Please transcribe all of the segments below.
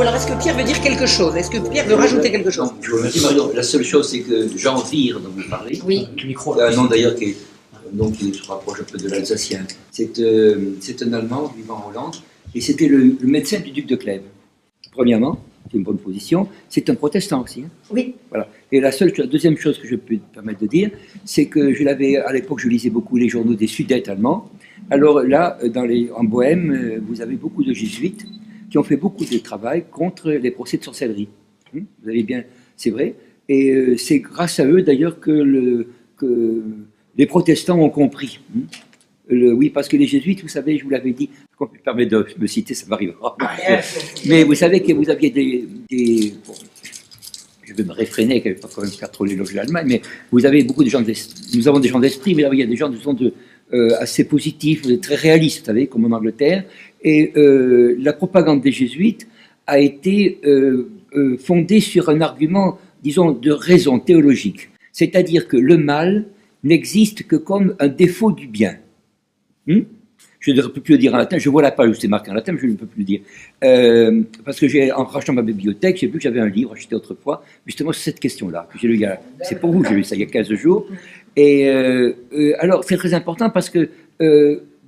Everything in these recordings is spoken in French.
alors est-ce que Pierre veut dire quelque chose? Est-ce que Pierre veut rajouter quelque chose? Je vous remercie, Marion. La seule chose, c'est que Jean Vire, dont vous parlez, Oui. un nom d'ailleurs qui se rapproche un peu de l'alsacien, c'est un Allemand vivant en Hollande, et c'était le médecin du duc de Clèves. Premièrement, c'est une bonne position, c'est un protestant aussi. Hein. Oui. Voilà. Et la deuxième chose que je peux me permettre de dire, c'est que à l'époque, je lisais beaucoup les journaux des Sudètes allemands. Alors là, en Bohème, vous avez beaucoup de jésuites qui ont fait beaucoup de travail contre les procès de sorcellerie. Vous avez bien, c'est vrai. Et c'est grâce à eux, d'ailleurs, que les protestants ont compris. Oui, parce que les jésuites, vous savez, je vous l'avais dit, quand je me permets de me citer, ça m'arrivera. Mais vous savez que vous aviez bon, je vais me réfréner, je ne vais pas quand même faire trop l'éloge de l'Allemagne, mais vous avez beaucoup de gens nous avons des gens d'esprit, mais là, il y a des gens qui sont assez positifs, très réalistes, vous savez, comme en Angleterre. Et la propagande des jésuites a été fondée sur un argument, disons, de raison théologique. C'est-à-dire que le mal n'existe que comme un défaut du bien. Je ne peux plus le dire en latin, je vois la page où c'est marqué en latin, mais je ne peux plus le dire. Parce que en rachetant ma bibliothèque, j'ai vu que j'avais un livre acheté autrefois, justement sur cette question-là. C'est pour vous, j'ai lu ça il y a 15 jours. Et alors, c'est très important parce que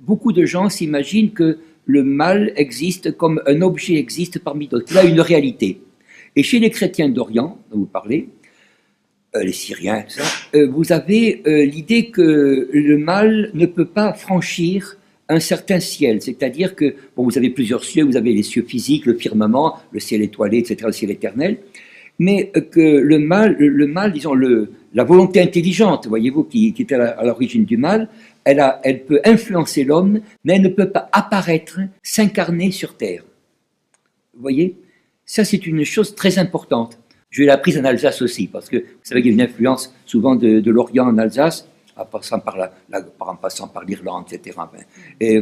beaucoup de gens s'imaginent que le mal existe comme un objet existe parmi d'autres. Il a une réalité. Et chez les chrétiens d'Orient, dont vous parlez, les Syriens, tout ça, vous avez l'idée que le mal ne peut pas franchir un certain ciel, c'est-à-dire que, bon, vous avez plusieurs cieux, vous avez les cieux physiques, le firmament, le ciel étoilé, etc., le ciel éternel, mais que le mal, disons, la volonté intelligente, voyez-vous, qui est à l'origine du mal, elle peut influencer l'homme, mais elle ne peut pas apparaître, s'incarner sur terre. Vous voyez? Ça, c'est une chose très importante. Je l'ai apprise en Alsace aussi, parce que vous savez qu'il y a une influence souvent de l'Orient en Alsace, en passant par l'Irlande, etc. Et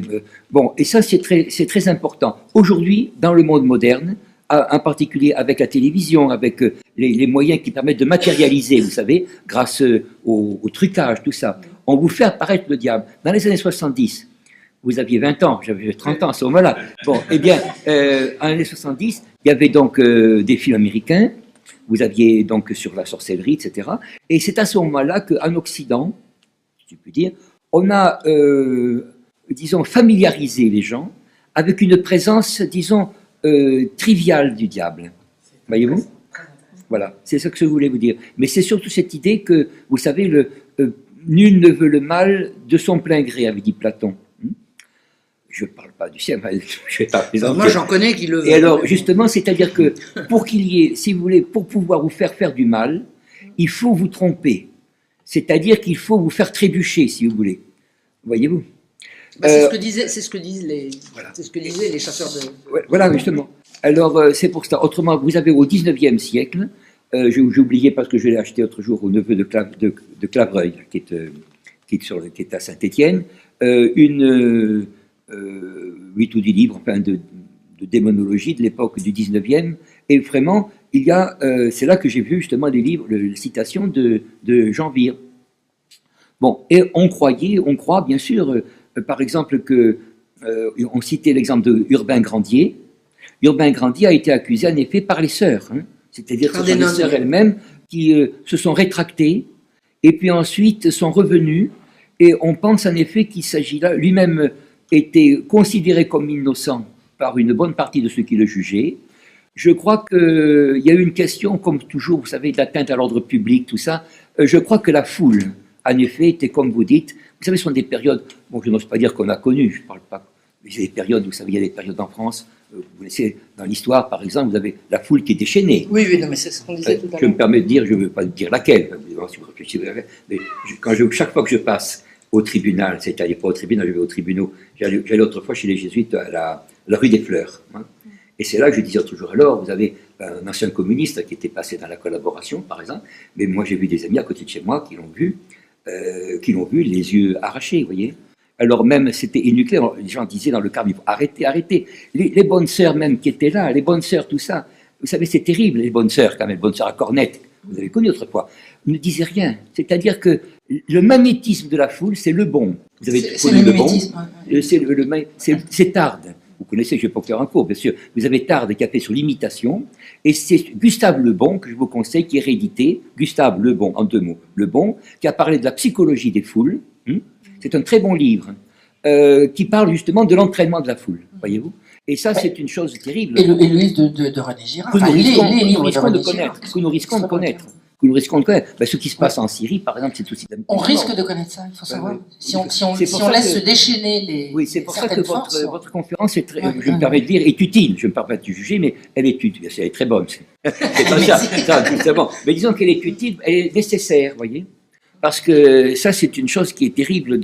ça, c'est très important. Aujourd'hui, dans le monde moderne, en particulier avec la télévision, avec les moyens qui permettent de matérialiser, vous savez, grâce au trucage, tout ça, on vous fait apparaître le diable. Dans les années 70, vous aviez 20 ans, j'avais 30 ans à ce moment-là. Bon, eh bien, en années 70, il y avait donc des films américains, vous aviez donc sur la sorcellerie, etc. Et c'est à ce moment-là qu'en Occident, si je puis dire, on a, disons, familiarisé les gens avec une présence, disons, triviale du diable. Voyez-vous? Voilà, c'est ça que je voulais vous dire. Mais c'est surtout cette idée que, vous savez, nul ne veut le mal de son plein gré, avait dit Platon. Je ne parle pas du ciel, je vais pas plaisanter. Moi, j'en connais qui le veulent. Et alors, justement, c'est-à-dire que pour qu'il y ait, si vous voulez, pour pouvoir vous faire du mal, il faut vous tromper. C'est-à-dire qu'il faut vous faire trébucher, si vous voulez. Voyez-vous? C'est ce que disaient les chasseurs de... Ouais, voilà, justement. Alors, c'est pour ça. Autrement, vous avez au 19e siècle, j'ai oublié parce que je l'ai acheté l'autre jour au neveu de Clavreuil, qui est à Saint-Étienne, 8 ou 10 livres enfin, de démonologie de l'époque du 19e, et vraiment, il y a, c'est là que j'ai vu justement les livres, les citations de Jean Vire. Bon, et on croit bien sûr, par exemple, on citait l'exemple de Urbain Grandier. Urbain Grandier a été accusé en effet par les sœurs, c'est-à-dire que ce sont les sœurs elles-mêmes qui se sont rétractées, et puis ensuite sont revenues, et on pense en effet qu'il s'agit là, lui-même était considéré comme innocent par une bonne partie de ceux qui le jugeaient. Je crois qu'il y a eu une question, comme toujours, vous savez, d'atteinte à l'ordre public, tout ça. Je crois que la foule, en effet, était comme vous dites. Vous savez, ce sont des périodes, bon, je n'ose pas dire qu'on a connues, je ne parle pas, mais il y a des périodes, vous savez, il y a des périodes en France, vous laissez, dans l'histoire, par exemple, vous avez la foule qui est déchaînée. Oui, non, mais c'est ce qu'on disait tout à l'heure. Je me permets de dire, je ne veux pas dire laquelle, si vous réfléchissez, mais chaque fois que je passe au tribunal, c'est-à-dire pas au tribunal, je vais au tribunal. J'allais autrefois chez les jésuites à la rue des Fleurs. Et c'est là que je disais toujours, alors, vous avez un ancien communiste qui était passé dans la collaboration, par exemple, mais moi j'ai vu des amis à côté de chez moi qui l'ont vu les yeux arrachés, vous voyez. Alors même, c'était énucléaire, les gens disaient dans le cadre, arrêtez. Les bonnes sœurs même qui étaient là, les bonnes sœurs, tout ça, vous savez, c'est terrible, les bonnes sœurs, quand même, les bonnes sœurs à cornette, vous avez connu autrefois, ne disaient rien. C'est-à-dire que le magnétisme de la foule, c'est le bon. Vous avez connu le bon, c'est Tarde. Vous connaissez, je vais pas faire un cours, bien sûr. Vous avez Tarde qui a fait sur l'imitation, et c'est Gustave Le Bon, que je vous conseille, qui est réédité, Gustave Le Bon, en 2 mots, Le Bon, qui a parlé de la psychologie des foules. C'est un très bon livre, qui parle justement de l'entraînement de la foule, voyez-vous. Et ça, c'est une chose terrible. Et le livre de René Girard. Que nous risquons de connaître. Ce qui se passe en Syrie, par exemple, c'est aussi... On risque de connaître ça, il faut savoir. Si on laisse se déchaîner les... Oui, c'est pour ça que votre conférence, est très, je me permets de dire, est utile. Je ne me permets pas de juger, mais elle est utile. Elle est très bonne. C'est pas ça, bon. Mais disons qu'elle est utile, elle est nécessaire, vous voyez. Parce que ça, c'est une chose qui est terrible.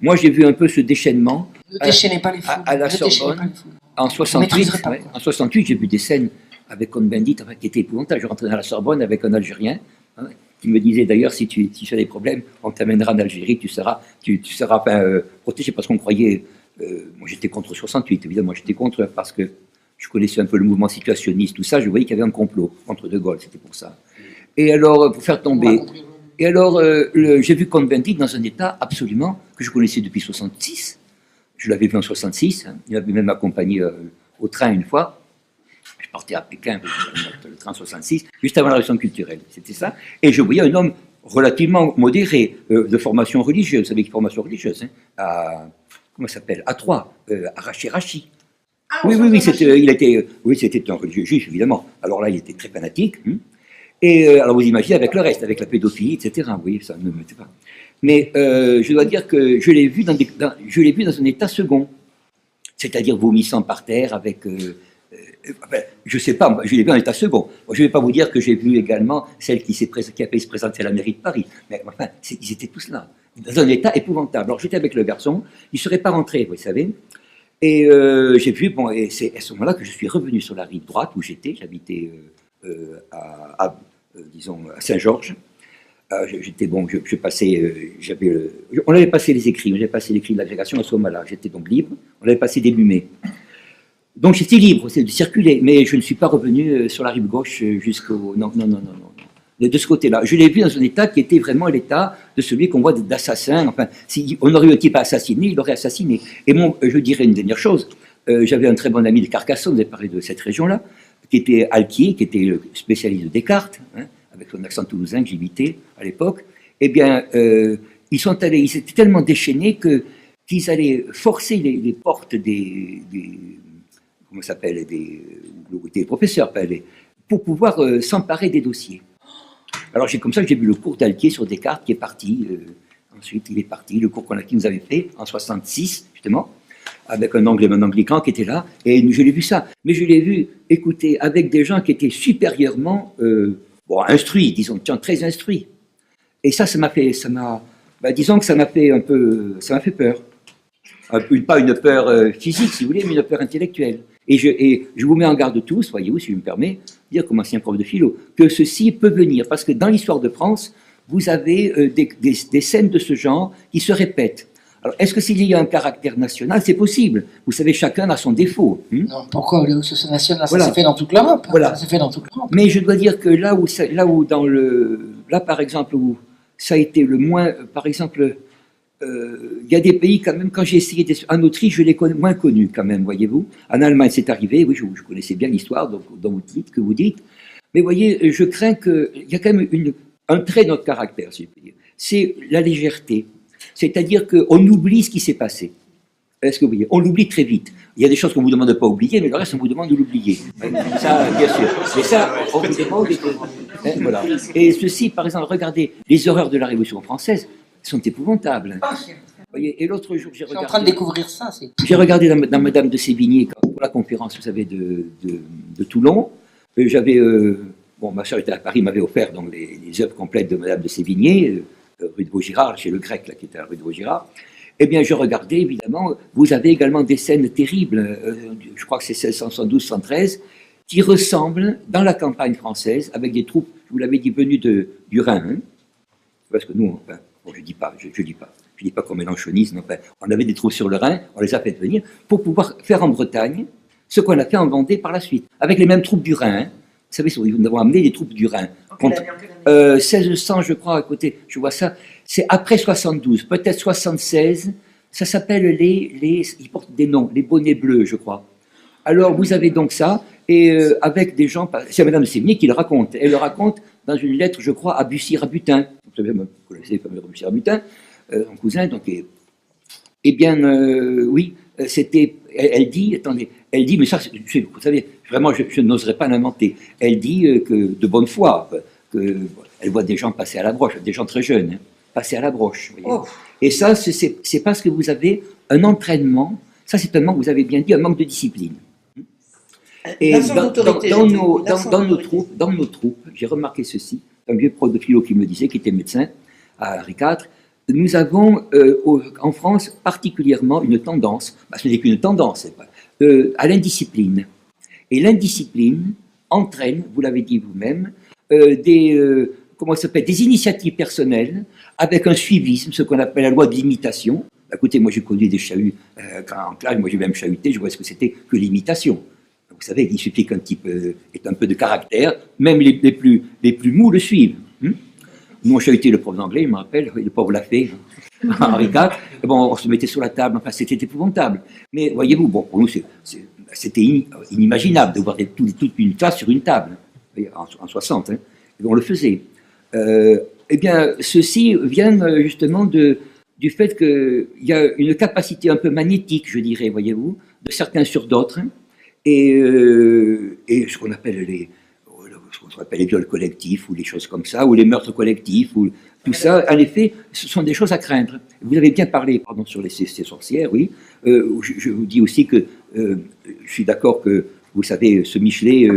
Moi, j'ai vu un peu ce déchaînement. Ne déchaînez pas les foules. À la Sorbonne, en 68. En 68, j'ai vu des scènes avec Cohn-Bendit, qui était épouvantable. Je rentrais dans la Sorbonne avec un Algérien, qui me disait d'ailleurs, si tu as des problèmes, on t'amènera en Algérie, tu seras protégé, parce qu'on croyait... moi, j'étais contre 68, évidemment. J'étais contre parce que je connaissais un peu le mouvement situationniste, tout ça. Je voyais qu'il y avait un complot contre De Gaulle, c'était pour ça. Et alors, pour faire tomber... Et alors, j'ai vu Cohn-Bendit dans un état absolument que je connaissais depuis 66. Je l'avais vu en 66. Il m'avait même accompagné au train une fois. Je partais à Pékin, le train 66, juste avant la révolution culturelle. C'était ça. Et je voyais un homme relativement modéré, de formation religieuse. Vous savez quelle formation religieuse, comment ça s'appelle? À Troyes, à Rachi. Oui, c'était un religieux juif, évidemment. Alors là, il était très fanatique. Et alors vous imaginez avec le reste, avec la pédophilie, etc. Vous voyez, ça ne me mettait pas. Mais je dois dire que je l'ai vu dans un état second, c'est-à-dire vomissant par terre avec. Je ne sais pas, je l'ai vu en état second. Je ne vais pas vous dire que j'ai vu également celle qui a fait se présenter à la mairie de Paris. Mais enfin, ils étaient tous là, dans un état épouvantable. Alors j'étais avec le garçon, il ne serait pas rentré, vous savez. Et j'ai vu, et c'est à ce moment-là que je suis revenu sur la rive droite où j'habitais disons, à Saint-Georges. Je passais, on avait passé les écrits, de l'agrégation à ce moment-là, j'étais donc libre, on avait passé début mai. Donc j'étais libre, c'est de circuler, mais je ne suis pas revenu sur la rive gauche jusqu'au... Non. De ce côté-là. Je l'ai vu dans un état qui était vraiment l'état de celui qu'on voit d'assassin. Enfin, si on aurait eu un type à assassiner, il l'aurait assassiné. Et je dirais une dernière chose, j'avais un très bon ami de Carcassonne, vous avez parlé de cette région-là, qui était Alquier, qui était spécialiste de Descartes, avec son accent toulousain que j'imitais à l'époque. Eh bien, ils étaient tellement déchaînés qu'ils allaient forcer les portes comment ça s'appelle, des professeurs, pour pouvoir s'emparer des dossiers. Alors c'est comme ça que j'ai vu le cours d'Alquier sur Descartes qui est parti. Ensuite, il est parti, le cours qu'il nous avait fait en 66, justement, avec un anglican qui était là, et je l'ai vu ça. Mais je l'ai vu, écoutez, avec des gens qui étaient supérieurement instruits, disons, très instruits. Et ça m'a fait, disons que ça m'a fait peur. Pas une peur physique, si vous voulez, mais une peur intellectuelle. Et je vous mets en garde tous, voyez-vous, si je me permets, dire comme ancien prof de philo, que ceci peut venir, parce que dans l'histoire de France, vous avez des scènes de ce genre qui se répètent. Alors, est-ce que s'il y a un caractère national, c'est possible? Vous savez, chacun a son défaut. Non, pourquoi ce national, ça s'est fait dans toute l'Europe. Voilà. Ça s'est fait dans toute l'Europe. Mais je dois dire que là, par exemple, où ça a été le moins, par exemple, il y a des pays quand même, quand j'ai essayé, en Autriche, je l'ai moins connu quand même, voyez-vous. En Allemagne, c'est arrivé, oui, je connaissais bien l'histoire que vous dites. Mais voyez, je crains qu'il y a quand même un trait de notre caractère, si je peux dire. C'est la légèreté. C'est-à-dire qu'on oublie ce qui s'est passé. Est-ce que vous voyez? On l'oublie très vite. Il y a des choses qu'on ne vous demande de pas oublier, mais le reste, on vous demande de l'oublier. Ça, bien sûr. Mais ça, on vous demande... voilà. Et ceci, par exemple, regardez, les horreurs de la Révolution française sont épouvantables. Voyez, et l'autre jour, j'ai regardé... Je suis en train de découvrir ça. J'ai regardé dans Madame de Sévigné, pour la conférence, vous savez, de Toulon. J'avais... ma soeur était à Paris, m'avait offert donc, les œuvres complètes de Madame de Sévigné, rue de Vaugirard, chez le Grec, là, qui était à la rue de Vaugirard. Eh bien, je regardais, évidemment, vous avez également des scènes terribles, je crois que c'est 1672-113, qui ressemblent, dans la campagne française, avec des troupes, je vous l'avais dit, venues du Rhin, parce que nous, je dis pas qu'on mélanchonise, enfin, on avait des troupes sur le Rhin, on les a fait venir, pour pouvoir faire en Bretagne ce qu'on a fait en Vendée par la suite, avec les mêmes troupes du Rhin. Vous savez, nous avons amené des troupes du Rhin. 1600, je crois, à côté, je vois ça, c'est après 72, peut-être 76, Ça s'appelle ils portent des noms, les bonnets bleus, je crois. Alors, vous avez donc ça, et avec des gens, c'est Madame Sévigné qui le raconte. Elle le raconte dans une lettre, je crois, à Bussy Rabutin. Vous connaissez le fameux Bussy Rabutin, son cousin, donc... Eh bien, oui, c'était... Elle dit, attendez, elle dit, mais ça, vous savez, vraiment, je n'oserais pas l'inventer. Elle dit que, de bonne foi, qu'elle voit des gens passer à la broche, des gens très jeunes, hein, passer à la broche. Voyez. Oh. Et ça, c'est parce que vous avez un entraînement, ça c'est un manque, vous avez bien dit, un manque de discipline. Et dans nos troupes, j'ai remarqué ceci, un vieux prof de philo qui me disait, qui était médecin à Henri IV, nous avons en France particulièrement une tendance, ce n'est qu'une tendance, à l'indiscipline. Et l'indiscipline entraîne, vous l'avez dit vous-même, des initiatives personnelles avec un suivisme, ce qu'on appelle la loi de l'imitation. Écoutez, moi j'ai connu des chahuts en classe, moi j'ai même chahuté, je vois ce que c'était que l'imitation. Vous savez, il suffit qu'un type ait un peu de caractère, même les plus mous le suivent. Nous, on chahutait le prof d'anglais, je me rappelle, le pauvre l'a fait, Henri IV. Bon, on se mettait sur la table, enfin, c'était épouvantable. Mais voyez-vous, bon, pour nous, c'était inimaginable de voir toute une classe sur une table, en 60, hein, et on le faisait. Eh bien, ceci vient justement du fait qu'il y a une capacité un peu magnétique, je dirais, voyez-vous, de certains sur d'autres, hein, et ce qu'on appelle les viols collectifs ou les choses comme ça, ou les meurtres collectifs, ou tout ça, en effet, ce sont des choses à craindre. Vous avez bien parlé, pardon, sur ces sorcières, oui. Je vous dis aussi que je suis d'accord que, vous savez, ce Michelet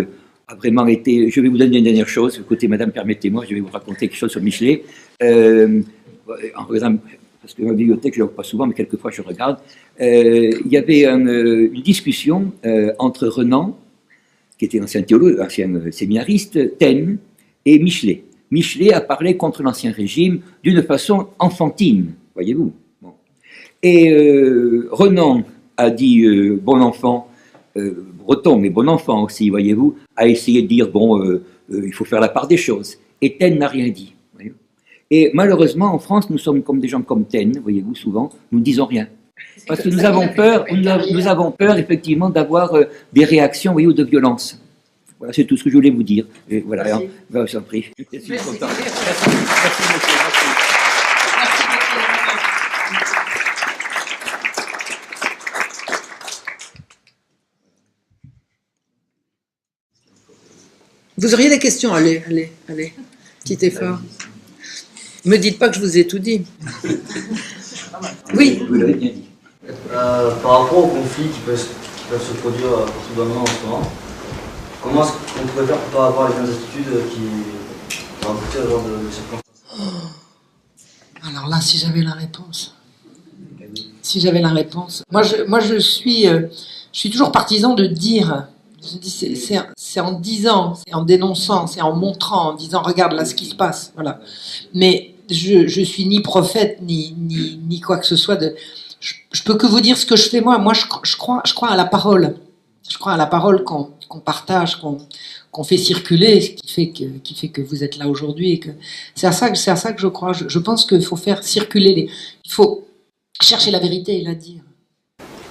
a vraiment été... Je vais vous donner une dernière chose. Écoutez, madame, permettez-moi, je vais vous raconter quelque chose sur Michelet. Par exemple, parce que ma bibliothèque, je ne la vois pas souvent, mais quelquefois je regarde. Il y avait une discussion entre Renan, qui était ancien théologue, ancien séminariste, Taine et Michelet. Michelet a parlé contre l'Ancien Régime d'une façon enfantine, voyez-vous. Bon. Et Renan a dit bon enfant, breton, mais bon enfant aussi, voyez-vous, a essayé de dire bon, il faut faire la part des choses. Et Taine n'a rien dit. Voyez. Et malheureusement, en France, nous sommes comme des gens comme Taine, voyez-vous, souvent, nous ne disons rien. Parce que nous avons peur, effectivement, d'avoir des réactions, voyez, ou de violence. Voilà, c'est tout ce que je voulais vous dire. Et voilà, merci. Je vous en prie. Je suis content. Merci, monsieur. Vous auriez des questions? Allez. Petit effort. Ne me dites pas que je vous ai tout dit. Oui. Vous l'avez bien dit. Par rapport aux conflits qui peuvent se produire à partir d'un moment en ce moment, comment est-ce qu'on pourrait faire pour avoir les mêmes attitudes qui vont aboutir à ce genre de circonstances? Alors là, si j'avais la réponse. Moi, je suis toujours partisan de dire. Je dis, c'est en disant, c'est en dénonçant, c'est en montrant, en disant, regarde là ce qui se passe. Voilà. Mais je suis ni prophète, ni quoi que ce soit de... Je peux que vous dire ce que je fais moi. Moi, je crois à la parole. Je crois à la parole qu'on partage, qu'on fait circuler, ce qui fait que vous êtes là aujourd'hui. C'est à ça que je crois. Je pense qu'il faut faire circuler il faut chercher la vérité et la dire.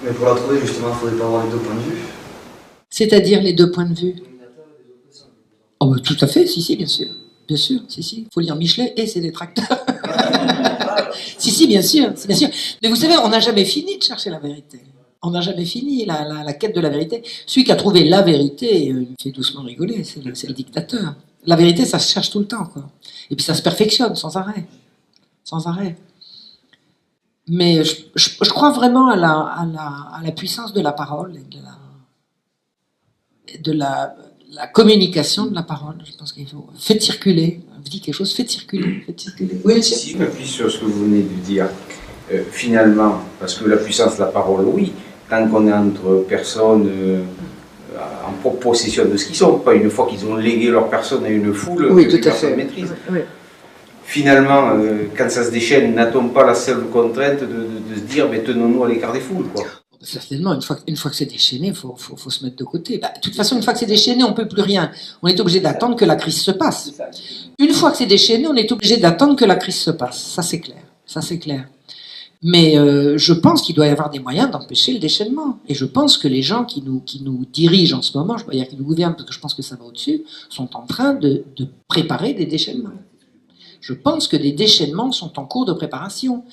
Mais pour la trouver, justement, il ne faudrait pas avoir les deux points de vue. C'est-à-dire les deux points de vue. Oh, bah, tout à fait, si, bien sûr. Bien sûr, si. Il faut lire Michelet et ses détracteurs. si, bien sûr. Mais vous savez, on n'a jamais fini de chercher la vérité. On n'a jamais fini la quête de la vérité. Celui qui a trouvé la vérité, il me fait doucement rigoler, c'est le dictateur. La vérité, ça se cherche tout le temps, quoi. Et puis ça se perfectionne sans arrêt. Mais je crois vraiment à la puissance de la parole et de la communication de la parole. Je pense qu'il faut... Faites circuler. Vous dites quelque chose, faites circuler. Oui, monsieur. Si je m'appuie sur ce que vous venez de dire, finalement, parce que la puissance de la parole, oui, tant qu'on est entre personnes en possession de ce qu'ils sont, pas une fois qu'ils ont légué leur personne à une foule, oui, que tout à fait. maîtrise. Oui. Finalement, quand ça se déchaîne, n'a-t-on pas la seule contrainte de se dire, mais tenons-nous à l'écart des foules, quoi. Certainement, une fois que c'est déchaîné, il faut se mettre de côté. Bah, de toute façon, une fois que c'est déchaîné, on ne peut plus rien. On est obligé d'attendre que la crise se passe. Une fois que c'est déchaîné, on est obligé d'attendre que la crise se passe. Ça, c'est clair. Mais je pense qu'il doit y avoir des moyens d'empêcher le déchaînement. Et je pense que les gens qui nous dirigent en ce moment, je ne peux pas dire qui nous gouvernent parce que je pense que ça va au-dessus, sont en train de préparer des déchaînements. Je pense que des déchaînements sont en cours de préparation.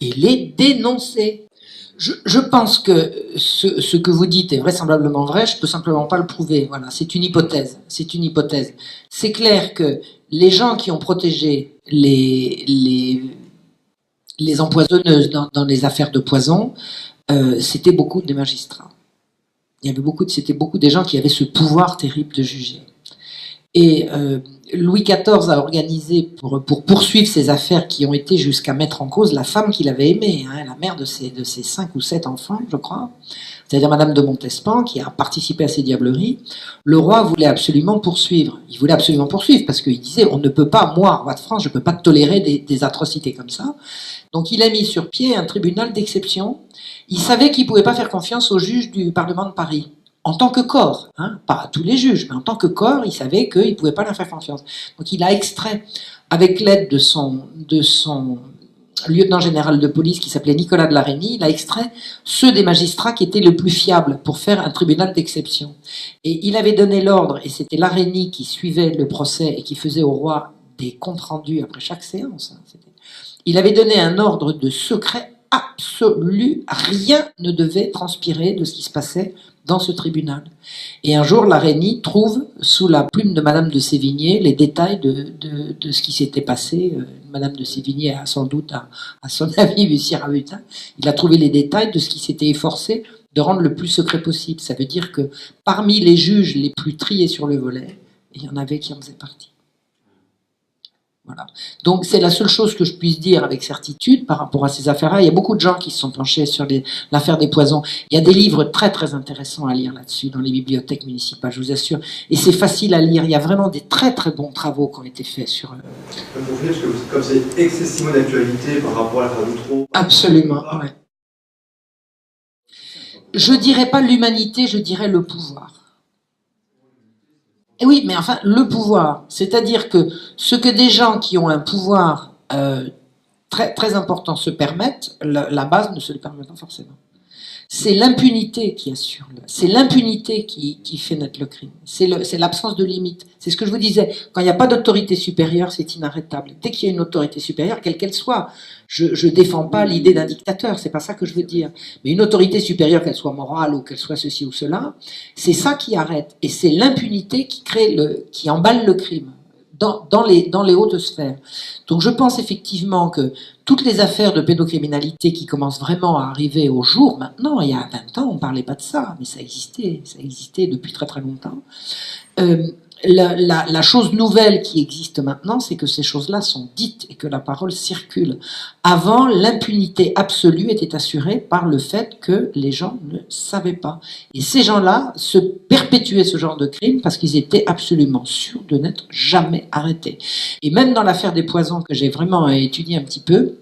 Et les dénoncer. Je pense que ce que vous dites est vraisemblablement vrai, je ne peux simplement pas le prouver. Voilà, c'est une hypothèse. C'est une hypothèse. C'est clair que les gens qui ont protégé les empoisonneuses dans les affaires de poison, c'était beaucoup des magistrats. C'était beaucoup des gens qui avaient ce pouvoir terrible de juger. Et Louis XIV a organisé pour poursuivre ces affaires qui ont été jusqu'à mettre en cause la femme qu'il avait aimée, hein, la mère de ses 5 ou 7 enfants, je crois, c'est-à-dire Madame de Montespan, qui a participé à ces diableries. Le roi voulait absolument poursuivre. Il voulait absolument poursuivre parce qu'il disait on ne peut pas, moi, roi de France, je ne peux pas tolérer des atrocités comme ça. Donc il a mis sur pied un tribunal d'exception. Il savait qu'il ne pouvait pas faire confiance aux juges du Parlement de Paris. En tant que corps, hein, pas à tous les juges, mais en tant que corps, il savait qu'il ne pouvait pas leur faire confiance. Donc il a extrait, avec l'aide de son lieutenant général de police qui s'appelait Nicolas de la Reynie, il a extrait ceux des magistrats qui étaient les plus fiables pour faire un tribunal d'exception. Et il avait donné l'ordre, et c'était la Reynie qui suivait le procès et qui faisait au roi des comptes rendus après chaque séance. Hein, il avait donné un ordre de secret absolu, rien ne devait transpirer de ce qui se passait dans ce tribunal. Et un jour, la Reynie trouve, sous la plume de Madame de Sévigné, les détails de ce qui s'était passé. Madame de Sévigné a sans doute, à son avis, vu Sirabutin, il a trouvé les détails de ce qui s'était efforcé de rendre le plus secret possible. Ça veut dire que parmi les juges les plus triés sur le volet, il y en avait qui en faisaient partie. Voilà. Donc c'est la seule chose que je puisse dire avec certitude par rapport à ces affaires-là. Il y a beaucoup de gens qui se sont penchés sur l'affaire des poisons. Il y a des livres très très intéressants à lire là-dessus dans les bibliothèques municipales, je vous assure. Et c'est facile à lire. Il y a vraiment des très très bons travaux qui ont été faits sur... Pour finir, parce que comme c'est excessivement d'actualité par rapport à l'affaire d'Outreau... Absolument, ouais. Je dirais pas l'humanité, je dirais le pouvoir. Et oui, mais enfin, le pouvoir, c'est-à-dire que ce que des gens qui ont un pouvoir très, très important se permettent, la base ne se le permet pas forcément. C'est l'impunité qui assure, c'est l'impunité qui fait naître le crime, c'est l'absence de limite. C'est ce que je vous disais, quand il n'y a pas d'autorité supérieure, c'est inarrêtable. Dès qu'il y a une autorité supérieure, quelle qu'elle soit, je défends pas l'idée d'un dictateur, c'est pas ça que je veux dire. Mais une autorité supérieure, qu'elle soit morale ou qu'elle soit ceci ou cela, c'est ça qui arrête. Et c'est l'impunité qui emballe le crime dans les hautes sphères. Donc je pense effectivement que toutes les affaires de pédocriminalité qui commencent vraiment à arriver au jour maintenant, il y a 20 ans on parlait pas de ça, mais ça existait depuis très très longtemps. La chose nouvelle qui existe maintenant, c'est que ces choses-là sont dites et que la parole circule. Avant, l'impunité absolue était assurée par le fait que les gens ne savaient pas. Et ces gens-là se perpétuaient ce genre de crime parce qu'ils étaient absolument sûrs de n'être jamais arrêtés. Et même dans l'affaire des poisons que j'ai vraiment étudié un petit peu,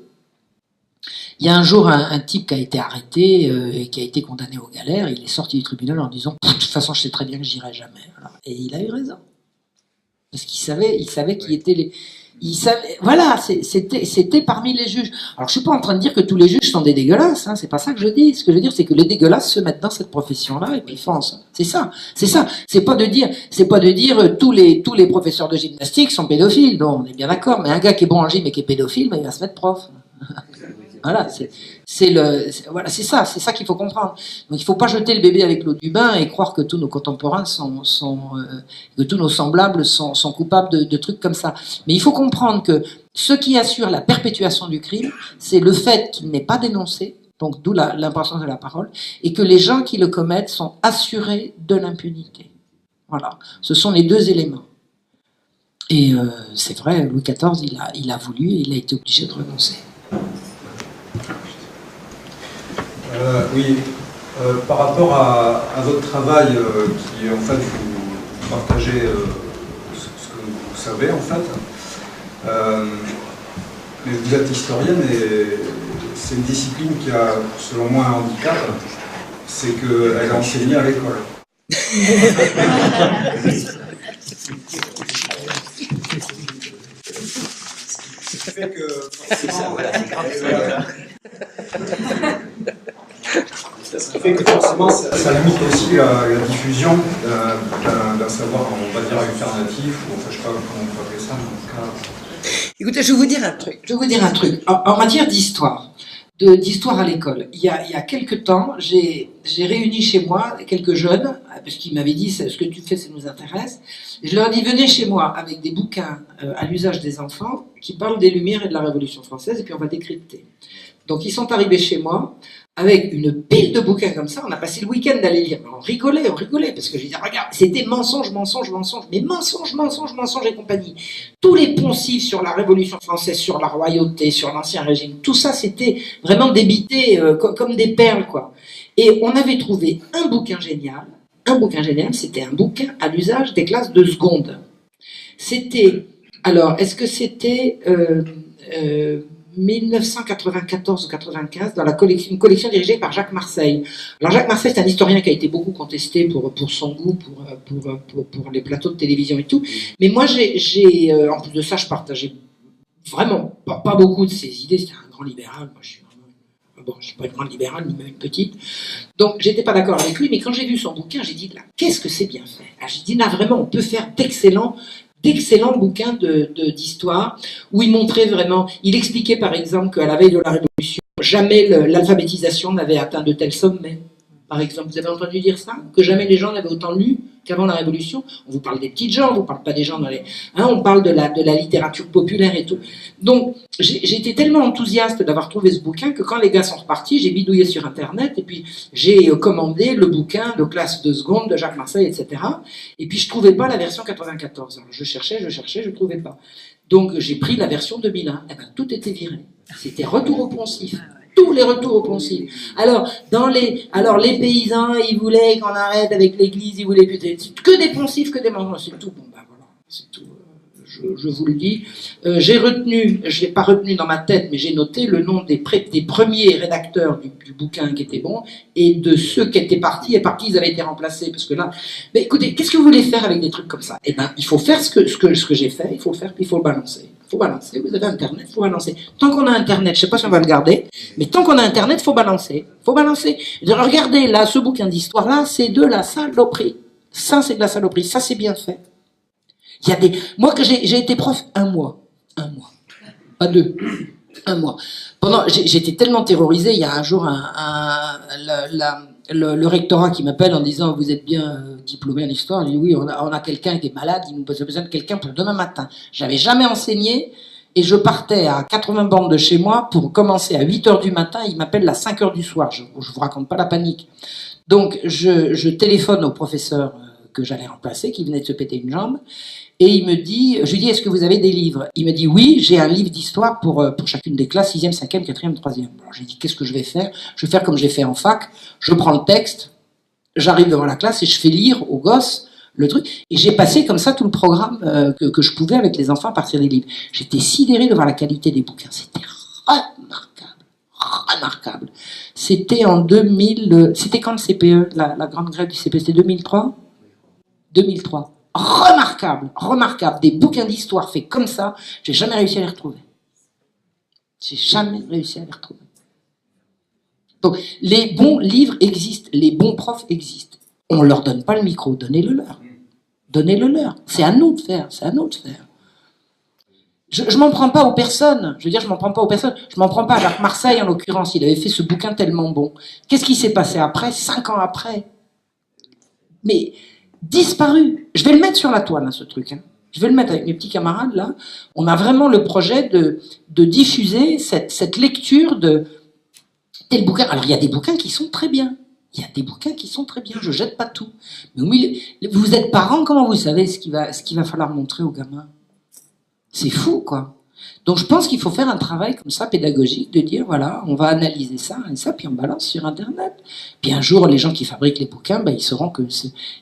il y a un jour un type qui a été arrêté et qui a été condamné aux galères. Il est sorti du tribunal en disant « De toute façon, je sais très bien que j'irai jamais. » Et il a eu raison. Parce qu'il savait qui étaient les... Il savait, voilà, c'était parmi les juges. Alors je suis pas en train de dire que tous les juges sont des dégueulasses, hein, c'est pas ça que je dis. Ce que je veux dire, c'est que les dégueulasses se mettent dans cette profession-là et puis foncent. C'est ça. C'est pas de dire tous les professeurs de gymnastique sont pédophiles. Non, on est bien d'accord. Mais un gars qui est bon en gym et qui est pédophile, ben, il va se mettre prof. Voilà, c'est ça qu'il faut comprendre. Donc il faut pas jeter le bébé avec l'eau du bain et croire que tous nos contemporains que tous nos semblables sont coupables de trucs comme ça. Mais il faut comprendre que ce qui assure la perpétuation du crime, c'est le fait qu'il n'est pas dénoncé, donc d'où l'importance de la parole, et que les gens qui le commettent sont assurés de l'impunité. Voilà, ce sont les deux éléments. Et c'est vrai, Louis XIV, il a voulu et il a été obligé de renoncer. Oui, par rapport à votre travail, qui en fait vous partagez ce que vous savez en fait, mais vous êtes historienne et c'est une discipline qui a selon moi un handicap, c'est qu'elle est enseignée à l'école. fait que C'est ça, voilà, c'est grave. ça fait que forcément ça limite aussi la diffusion d'un savoir, on va dire, alternatif, ou enfin, je sais pas comment on peut appeler ça, mais en tout cas... Écoutez, je vais vous dire un truc. Je vais vous dire un truc. En matière d'histoire, d'histoire à l'école, il y a quelque temps, j'ai réuni chez moi quelques jeunes, parce qu'ils m'avaient dit ce que tu fais, ça nous intéresse. Et je leur ai dit, venez chez moi avec des bouquins à l'usage des enfants qui parlent des Lumières et de la Révolution française, et puis on va décrypter. Donc ils sont arrivés chez moi avec une pile de bouquins comme ça. On a passé le week-end d'aller lire. On rigolait, parce que j'ai dit, regarde, c'était mensonge, mais mensonge et compagnie. Tous les poncifs sur la Révolution française, sur la royauté, sur l'Ancien Régime, tout ça, c'était vraiment débité comme des perles, quoi. Et on avait trouvé un bouquin génial, c'était un bouquin à l'usage des classes de seconde. C'était, alors, est-ce que c'était 1994 ou 95, dans une collection dirigée par Jacques Marseille. Alors Jacques Marseille, c'est un historien qui a été beaucoup contesté pour son goût pour les plateaux de télévision et tout. Mais moi, en plus de ça, je partageais vraiment pas beaucoup de ses idées. C'était un grand libéral. Moi, je suis pas une grande libérale, ni même une petite. Donc, j'étais pas d'accord avec lui, mais quand j'ai vu son bouquin, j'ai dit, là, qu'est-ce que c'est bien fait? Là, j'ai dit, là, vraiment, on peut faire d'excellents bouquins d'histoire, où il montrait vraiment, il expliquait par exemple qu'à la veille de la Révolution, jamais l'alphabétisation n'avait atteint de tels sommets. Par exemple, vous avez entendu dire ça? Que jamais les gens n'avaient autant lu qu'avant la Révolution? On vous parle des petites gens, on vous parle pas des gens dans les... Hein, on parle de la littérature populaire et tout. Donc, j'ai été tellement enthousiaste d'avoir trouvé ce bouquin que quand les gars sont repartis, j'ai bidouillé sur Internet et puis j'ai commandé le bouquin de classe de seconde de Jacques Marseille, etc. Et puis je trouvais pas la version 94. Alors, je cherchais, je trouvais pas. Donc, j'ai pris la version 2001. Et ben, tout était viré. C'était retour au poncif. Tous les retours au poncif. Alors, les paysans, ils voulaient qu'on arrête avec l'église, ils voulaient que des poncifs, que des mensonges, c'est tout. Bon, ben voilà, c'est tout. Je vous le dis. J'ai retenu, je l'ai pas retenu dans ma tête, mais j'ai noté le nom des premiers rédacteurs du bouquin qui étaient bons, et de ceux qui étaient partis, et par qui ils avaient été remplacés. Parce que là, mais écoutez, qu'est-ce que vous voulez faire avec des trucs comme ça? Eh ben, il faut faire ce que j'ai fait, il faut le balancer. Faut balancer, vous avez Internet, faut balancer. Tant qu'on a Internet, je sais pas si on va le garder, mais tant qu'on a Internet, faut balancer. Regardez, là, ce bouquin d'histoire-là, c'est de la saloperie. Ça, c'est de la saloperie. Ça, c'est bien fait. Il y a moi, que j'ai été prof un mois. Pas 2. 1 mois. J'étais tellement terrorisé, il y a un jour le rectorat qui m'appelle en disant, vous êtes bien diplômé en histoire? Je dis oui, on a quelqu'un qui est malade, il nous a besoin de quelqu'un pour demain matin. J'avais jamais enseigné et je partais à 80 bornes de chez moi pour commencer à 8h du matin, il m'appelle à 5h du soir. Je vous raconte pas la panique. Donc je téléphone au professeur que j'allais remplacer, qui venait de se péter une jambe, et je lui dis, est-ce que vous avez des livres? Il me dit, oui, j'ai un livre d'histoire pour chacune des classes, 6e, 5e, 4e, 3e. Alors j'ai dit, qu'est-ce que je vais faire? Je vais faire comme j'ai fait en fac, je prends le texte, j'arrive devant la classe et je fais lire aux gosses le truc, et j'ai passé comme ça tout le programme que je pouvais avec les enfants à partir des livres. J'étais sidéré de voir la qualité des bouquins, c'était remarquable. C'était en 2000, c'était quand le CPE, la grande grève du CPE, c'était 2003? 2003. Remarquable. Des bouquins d'histoire faits comme ça, j'ai jamais réussi à les retrouver. Donc, les bons livres existent, les bons profs existent. On leur donne pas le micro, donnez-le leur. C'est à nous de faire, Je m'en prends pas aux personnes. Je m'en prends pas à Jacques Marseille, en l'occurrence. Il avait fait ce bouquin tellement bon. Qu'est-ce qui s'est passé après, 5 ans après? Mais disparu. Je vais le mettre sur la toile, hein, ce truc. Hein. Je vais le mettre avec mes petits camarades, là. On a vraiment le projet de diffuser cette lecture de tel bouquin. Alors, il y a des bouquins qui sont très bien. Je jette pas tout. Mais vous êtes parents, comment vous savez ce qu'il va falloir montrer aux gamins? C'est fou, quoi. Donc je pense qu'il faut faire un travail comme ça, pédagogique, de dire, voilà, on va analyser ça, et ça, puis on balance sur Internet. Puis un jour, les gens qui fabriquent les bouquins, ben, ils sauront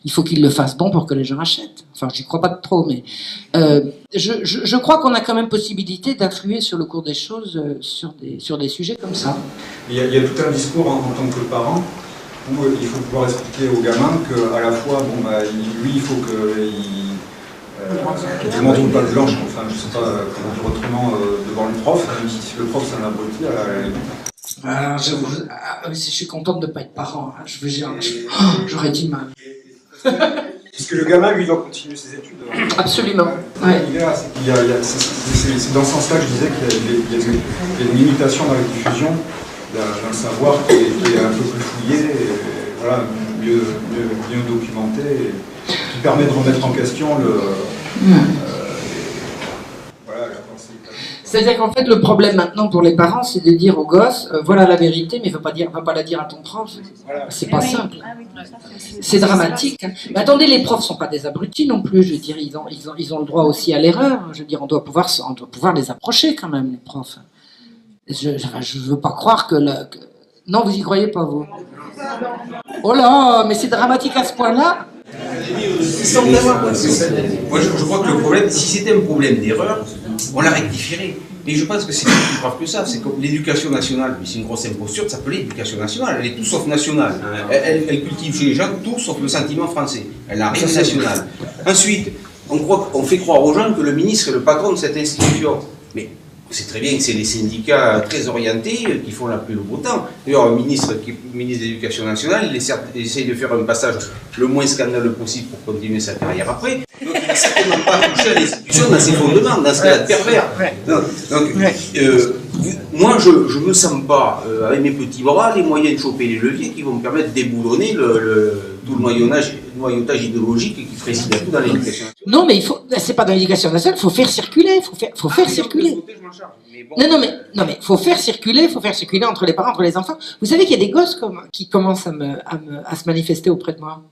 il faut qu'ils le fassent bon pour que les gens achètent. Enfin, j'y crois pas trop, mais je crois qu'on a quand même possibilité d'influer sur le cours des choses, sur des sujets comme ça. Il y a tout un discours en tant que parent, où il faut pouvoir expliquer aux gamins qu'à la fois, bon, bah, lui, il faut qu'il je m'en trouve pas de blanche, enfin je sais pas comment dire autrement devant le prof, même si le prof c'est un abruti à la limite. Alors, je suis contente de ne pas être parent. Hein. J'aurais dit mal. Parce que le gamin, lui, doit continuer ses études. Absolument. C'est dans ce sens-là que je disais qu'il y a une limitation dans la diffusion d'un savoir qui est un peu plus fouillé, et, voilà, mieux documenté, et qui permet de remettre en question voilà, la pensée. C'est-à-dire qu'en fait, le problème maintenant pour les parents, c'est de dire aux gosses, voilà la vérité, mais va pas la dire à ton prof. C'est pas simple. C'est dramatique. Hein. Mais attendez, les profs sont pas des abrutis non plus. Je veux dire, ils ont le droit aussi à l'erreur. Je veux dire, on doit pouvoir les approcher quand même, les profs. Je veux pas croire que non, vous y croyez pas, vous? Oh là, mais c'est dramatique à ce point-là. Moi, je crois que le problème, si c'était un problème d'erreur, on la rectifierait. Mais je pense que c'est plus grave que ça. C'est comme l'éducation nationale, mais c'est une grosse imposture de s'appeler éducation nationale. Elle est tout sauf nationale. Elle cultive chez les gens tout sauf le sentiment français. Elle n'a rien de national. Ensuite, on fait croire aux gens que le ministre est le patron de cette institution. Mais on sait très bien que c'est les syndicats très orientés qui font la pluie le beau temps. D'ailleurs, un ministre qui est ministre de l'Éducation nationale, il essaye de faire un passage le moins scandaleux possible pour continuer sa carrière après. Donc, il n'a certainement pas touché à l'institution dans ses fondements, dans ce qu'elle a de pervers. Moi, je ne me sens pas, avec mes petits bras, les moyens de choper les leviers qui vont me permettre de déboulonner tout le noyautage idéologique qui préside à tout dans l'éducation nationale. Non, mais c'est pas dans l'éducation nationale, il faut faire circuler, faut faire circuler. Non, mais faut faire circuler entre les parents, entre les enfants. Vous savez qu'il y a des gosses qui commencent à se manifester auprès de moi,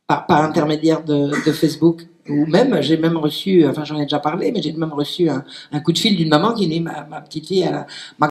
par intermédiaire de Facebook. Ou même, j'ai même reçu, enfin j'en ai déjà parlé, mais j'ai même reçu un coup de fil d'une maman qui dit, ma petite fille,